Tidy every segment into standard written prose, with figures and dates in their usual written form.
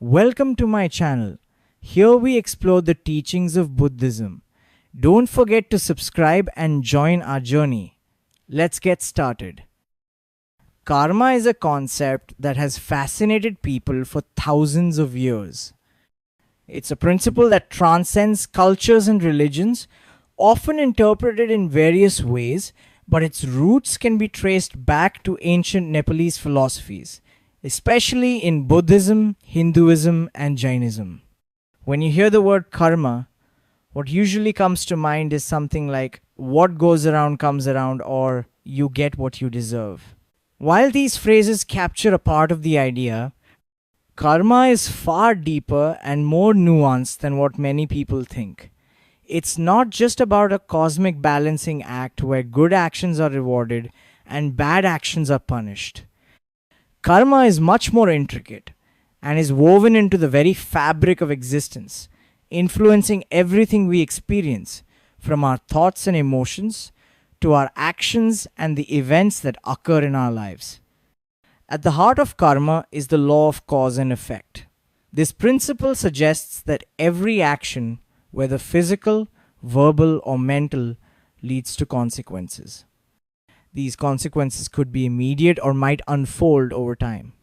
Welcome to my channel. Here we explore the teachings of Buddhism. Don't forget to subscribe and join our journey. Let's get started. Karma is a concept that has fascinated people for thousands of years. It's a principle that transcends cultures and religions, often interpreted in various ways, but its roots can be traced back to ancient Nepalese philosophies, especially in Buddhism, Hinduism, and Jainism. When you hear the word karma, what usually comes to mind is something like what goes around comes around or you get what you deserve. While these phrases capture a part of the idea, karma is far deeper and more nuanced than what many people think. It's not just about a cosmic balancing act where good actions are rewarded and bad actions are punished. Karma is much more intricate and is woven into the very fabric of existence, influencing everything we experience, from our thoughts and emotions to our actions and the events that occur in our lives. At the heart of karma is the law of cause and effect. This principle suggests that every action, whether physical, verbal, or mental, leads to consequences. These consequences could be immediate or might unfold over time.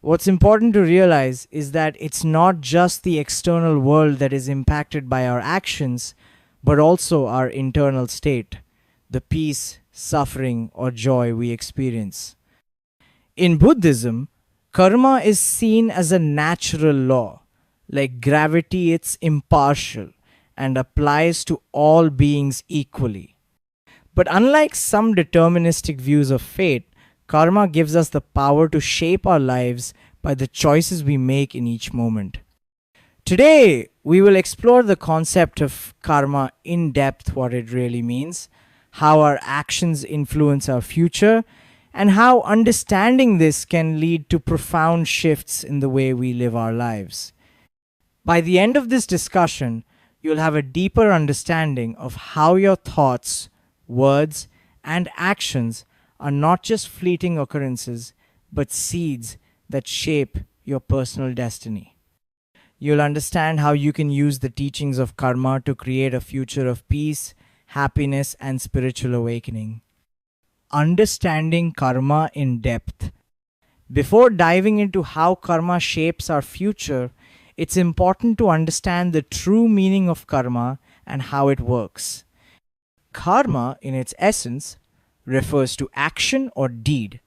What's important to realize is that it's not just the external world that is impacted by our actions, but also our internal state, the peace, suffering, or joy we experience. In Buddhism, karma is seen as a natural law. Like gravity, it's impartial and applies to all beings equally. But unlike some deterministic views of fate, karma gives us the power to shape our lives by the choices we make in each moment. Today, we will explore the concept of karma in depth, what it really means, how our actions influence our future, and how understanding this can lead to profound shifts in the way we live our lives. By the end of this discussion, you'll have a deeper understanding of how your thoughts, words, and actions are not just fleeting occurrences, but seeds that shape your personal destiny. You'll understand how you can use the teachings of karma to create a future of peace, happiness, and spiritual awakening. Understanding karma in depth. Before diving into how karma shapes our future, it's important to understand the true meaning of karma and how it works. Karma, in its essence, refers to action or deed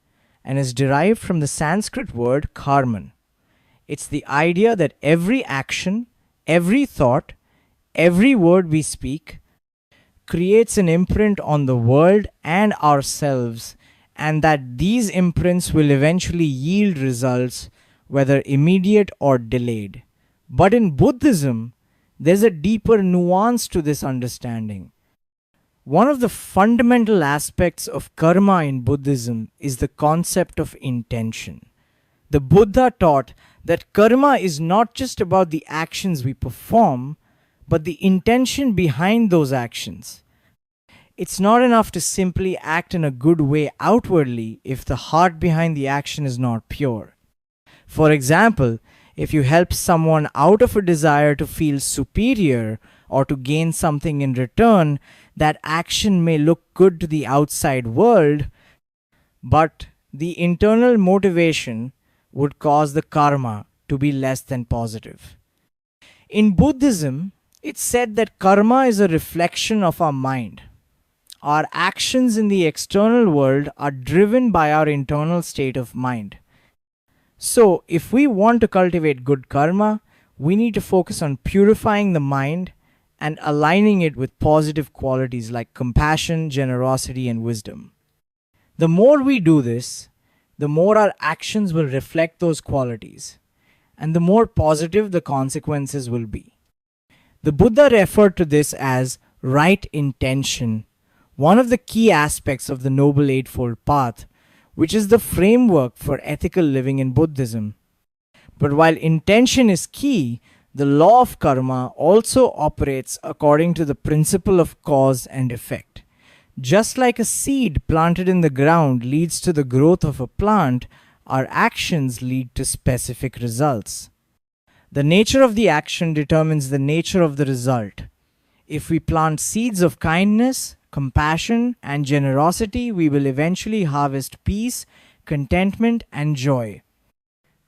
and is derived from the Sanskrit word karman. It's the idea that every action, every thought, every word we speak creates an imprint on the world and ourselves, and that these imprints will eventually yield results, whether immediate or delayed. But in Buddhism, there's a deeper nuance to this understanding. One of the fundamental aspects of karma in Buddhism is the concept of intention. The Buddha taught that karma is not just about the actions we perform, but the intention behind those actions. It's not enough to simply act in a good way outwardly if the heart behind the action is not pure. For example, if you help someone out of a desire to feel superior or to gain something in return, that action may look good to the outside world, but the internal motivation would cause the karma to be less than positive. In Buddhism, it's said that karma is a reflection of our mind. Our actions in the external world are driven by our internal state of mind. So, if we want to cultivate good karma, we need to focus on purifying the mind and aligning it with positive qualities like compassion, generosity, and wisdom. The more we do this, the more our actions will reflect those qualities, and the more positive the consequences will be. The Buddha referred to this as right intention, one of the key aspects of the Noble Eightfold Path, which is the framework for ethical living in Buddhism. But while intention is key, the law of karma also operates according to the principle of cause and effect. Just like a seed planted in the ground leads to the growth of a plant, our actions lead to specific results. The nature of the action determines the nature of the result. If we plant seeds of kindness, compassion, and generosity, we will eventually harvest peace, contentment, and joy.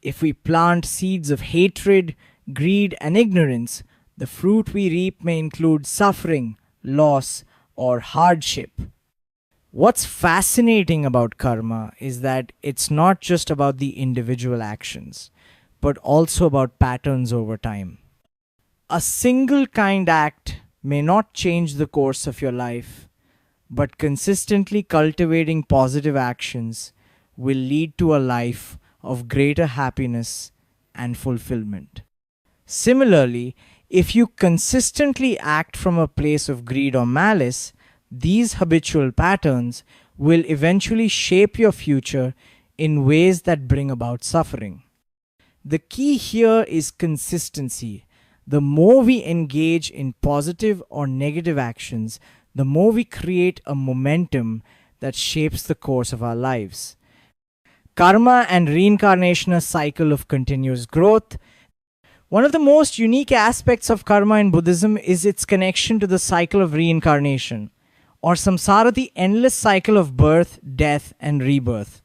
If we plant seeds of hatred, greed, and ignorance, the fruit we reap may include suffering, loss, or hardship. What's fascinating about karma is that it's not just about the individual actions, but also about patterns over time. A single kind act may not change the course of your life, but consistently cultivating positive actions will lead to a life of greater happiness and fulfillment. Similarly, if you consistently act from a place of greed or malice, these habitual patterns will eventually shape your future in ways that bring about suffering. The key here is consistency. The more we engage in positive or negative actions, the more we create a momentum that shapes the course of our lives. Karma and reincarnation are a cycle of continuous growth. One of the most unique aspects of karma in Buddhism is its connection to the cycle of reincarnation, or samsara, the endless cycle of birth, death, and rebirth.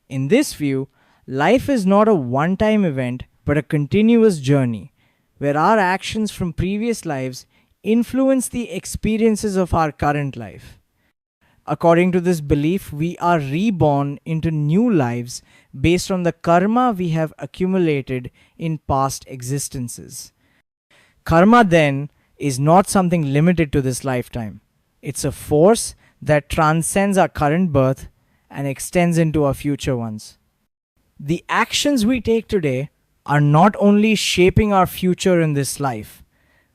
In this view, life is not a one-time event but a continuous journey, where our actions from previous lives influence the experiences of our current life. According to this belief, we are reborn into new lives based on the karma we have accumulated in past existences. Karma, then, is not something limited to this lifetime. It's a force that transcends our current birth and extends into our future ones. The actions we take today are not only shaping our future in this life,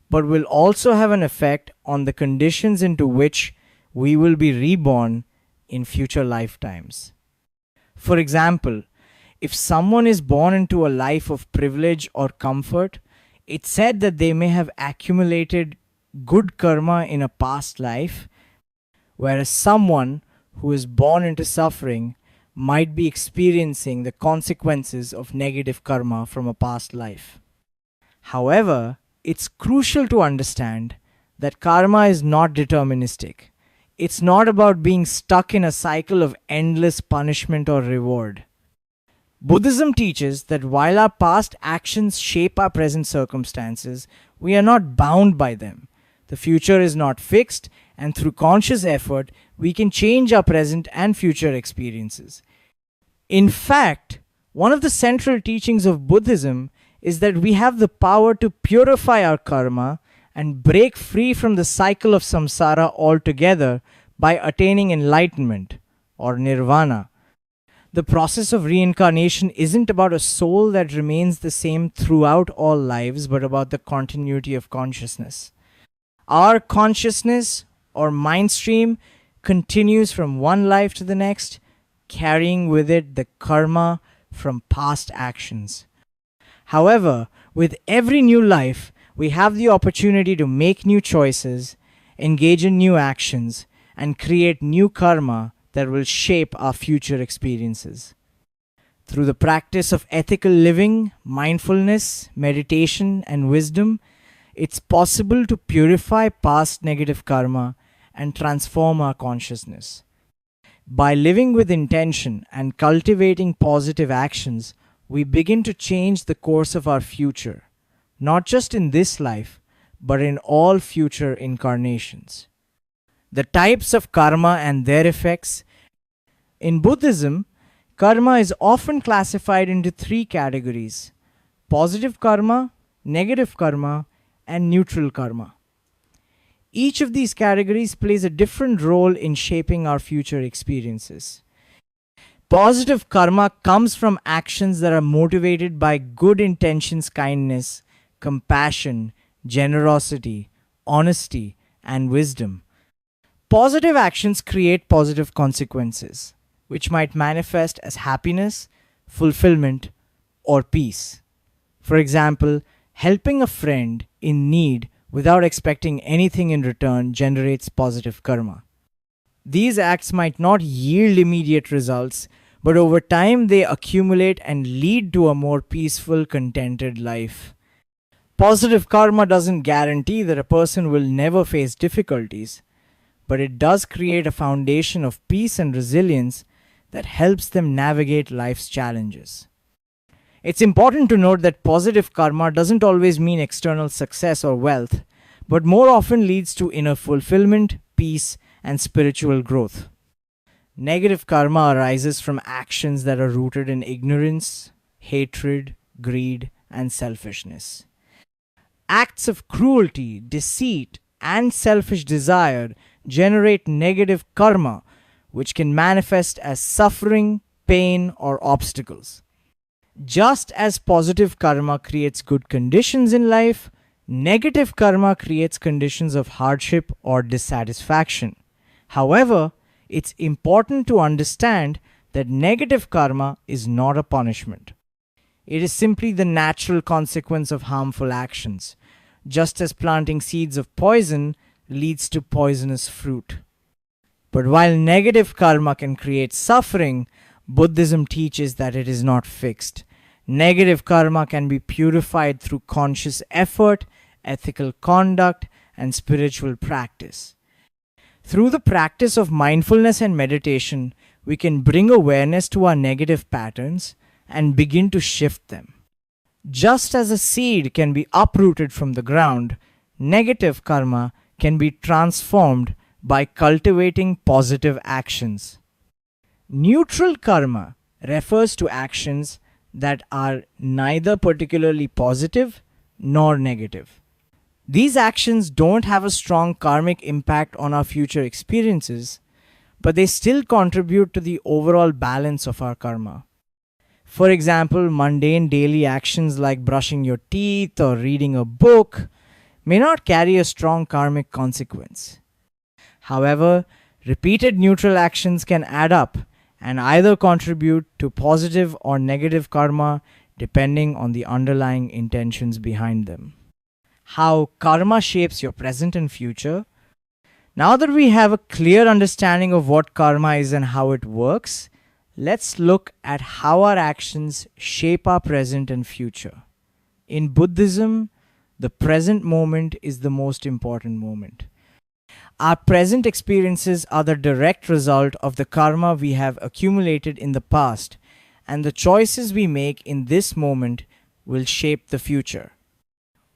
but will also have an effect on the conditions into which we will be reborn in future lifetimes. For example, if someone is born into a life of privilege or comfort, it's said that they may have accumulated good karma in a past life, whereas someone who is born into suffering might be experiencing the consequences of negative karma from a past life. However, it's crucial to understand that karma is not deterministic. It's not about being stuck in a cycle of endless punishment or reward. Buddhism teaches that while our past actions shape our present circumstances, we are not bound by them. The future is not fixed, and through conscious effort, we can change our present and future experiences. In fact, one of the central teachings of Buddhism is that we have the power to purify our karma and break free from the cycle of samsara altogether by attaining enlightenment or nirvana. The process of reincarnation isn't about a soul that remains the same throughout all lives, but about the continuity of consciousness. Our consciousness or mind stream continues from one life to the next, carrying with it the karma from past actions. However, with every new life, we have the opportunity to make new choices, engage in new actions, and create new karma that will shape our future experiences. Through the practice of ethical living, mindfulness, meditation, and wisdom, it's possible to purify past negative karma and transform our consciousness. By living with intention and cultivating positive actions, we begin to change the course of our future, not just in this life, but in all future incarnations. The types of karma and their effects. In Buddhism, karma is often classified into three categories: positive karma, negative karma, and neutral karma. Each of these categories plays a different role in shaping our future experiences. Positive karma comes from actions that are motivated by good intentions, kindness, compassion, generosity, honesty, and wisdom. Positive actions create positive consequences, which might manifest as happiness, fulfillment, or peace. For example, helping a friend in need without expecting anything in return generates positive karma. These acts might not yield immediate results, but over time they accumulate and lead to a more peaceful, contented life. Positive karma doesn't guarantee that a person will never face difficulties, but it does create a foundation of peace and resilience that helps them navigate life's challenges. It's important to note that positive karma doesn't always mean external success or wealth, but more often leads to inner fulfillment, peace, and spiritual growth. Negative karma arises from actions that are rooted in ignorance, hatred, greed, and selfishness. Acts of cruelty, deceit, and selfish desire generate negative karma, which can manifest as suffering, pain, or obstacles. Just as positive karma creates good conditions in life, negative karma creates conditions of hardship or dissatisfaction. However, it's important to understand that negative karma is not a punishment. It is simply the natural consequence of harmful actions, just as planting seeds of poison leads to poisonous fruit. But while negative karma can create suffering, Buddhism teaches that it is not fixed. Negative karma can be purified through conscious effort, ethical conduct, and spiritual practice. Through the practice of mindfulness and meditation, we can bring awareness to our negative patterns and begin to shift them. Just as a seed can be uprooted from the ground, negative karma can be transformed by cultivating positive actions. Neutral karma refers to actions that are neither particularly positive nor negative. These actions don't have a strong karmic impact on our future experiences, but they still contribute to the overall balance of our karma. For example, mundane daily actions like brushing your teeth or reading a book may not carry a strong karmic consequence. However, repeated neutral actions can add up and either contribute to positive or negative karma depending on the underlying intentions behind them. How karma shapes your present and future. Now that we have a clear understanding of what karma is and how it works, let's look at how our actions shape our present and future. In Buddhism, the present moment is the most important moment. Our present experiences are the direct result of the karma we have accumulated in the past, and the choices we make in this moment will shape the future.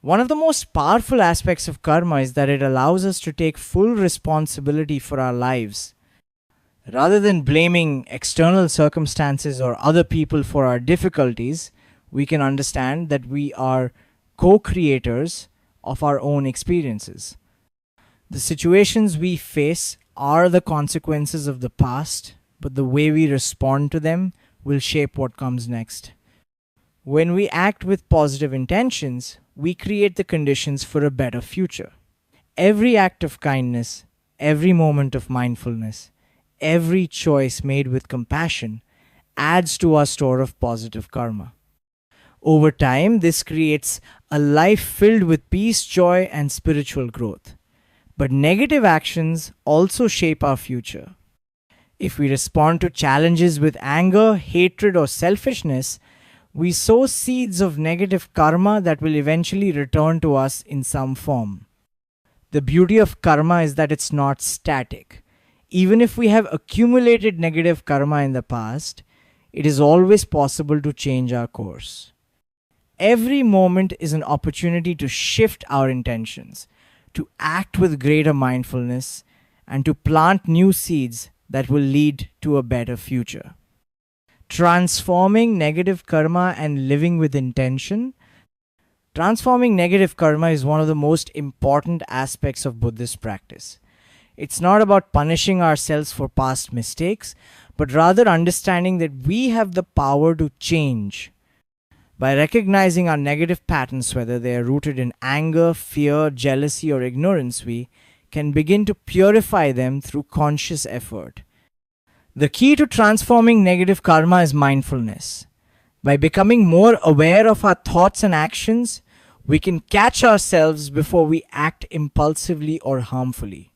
One of the most powerful aspects of karma is that it allows us to take full responsibility for our lives. Rather than blaming external circumstances or other people for our difficulties, we can understand that we are co-creators of our own experiences. The situations we face are the consequences of the past, but the way we respond to them will shape what comes next. When we act with positive intentions, we create the conditions for a better future. Every act of kindness, every moment of mindfulness, every choice made with compassion adds to our store of positive karma. Over time, this creates a life filled with peace, joy, and spiritual growth. But negative actions also shape our future. If we respond to challenges with anger, hatred, or selfishness, we sow seeds of negative karma that will eventually return to us in some form. The beauty of karma is that it's not static. Even if we have accumulated negative karma in the past, it is always possible to change our course. Every moment is an opportunity to shift our intentions, to act with greater mindfulness, and to plant new seeds that will lead to a better future. Transforming negative karma and living with intention. Transforming negative karma is one of the most important aspects of Buddhist practice. It's not about punishing ourselves for past mistakes, but rather understanding that we have the power to change. By recognizing our negative patterns, whether they are rooted in anger, fear, jealousy, or ignorance, we can begin to purify them through conscious effort. The key to transforming negative karma is mindfulness. By becoming more aware of our thoughts and actions, we can catch ourselves before we act impulsively or harmfully.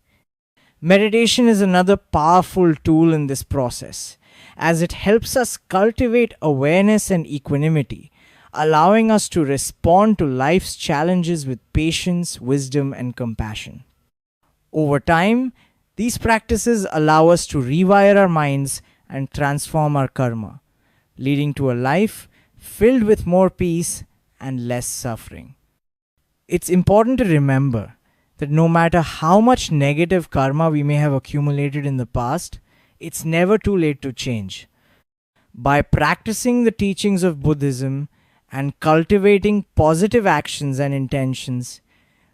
Meditation is another powerful tool in this process. as it helps us cultivate awareness and equanimity, allowing us to respond to life's challenges with patience, wisdom, and compassion. Over time, these practices allow us to rewire our minds and transform our karma, leading to a life filled with more peace and less suffering. It's important to remember that no matter how much negative karma we may have accumulated in the past, it's never too late to change. By practicing the teachings of Buddhism and cultivating positive actions and intentions,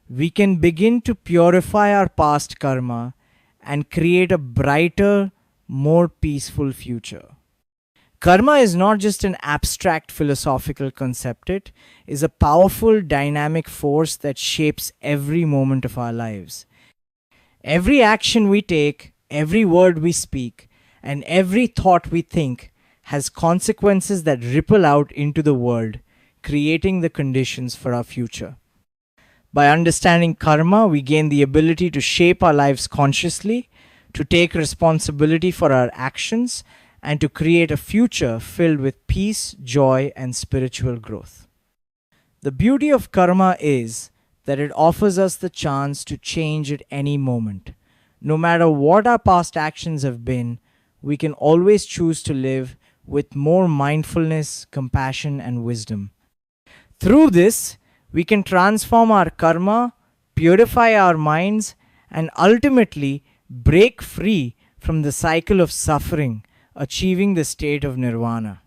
we can begin to purify our past karma and create a brighter, more peaceful future. Karma is not just an abstract philosophical concept, it is a powerful dynamic force that shapes every moment of our lives. Every action we take, every word we speak, and every thought we think has consequences that ripple out into the world, creating the conditions for our future. By understanding karma, we gain the ability to shape our lives consciously, to take responsibility for our actions, and to create a future filled with peace, joy, and spiritual growth. The beauty of karma is that it offers us the chance to change at any moment. No matter what our past actions have been, we can always choose to live with more mindfulness, compassion, and wisdom. Through this, we can transform our karma, purify our minds, and ultimately break free from the cycle of suffering, achieving the state of nirvana.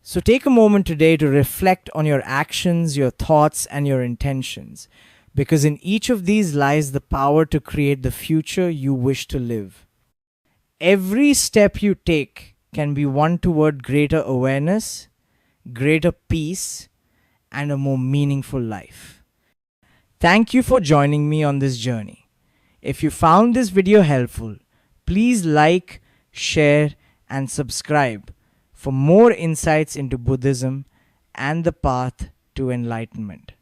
So take a moment today to reflect on your actions, your thoughts, and your intentions, because in each of these lies the power to create the future you wish to live. Every step you take can be one toward greater awareness, greater peace, and a more meaningful life. Thank you for joining me on this journey. If you found this video helpful, please like, share, and subscribe for more insights into Buddhism and the path to enlightenment.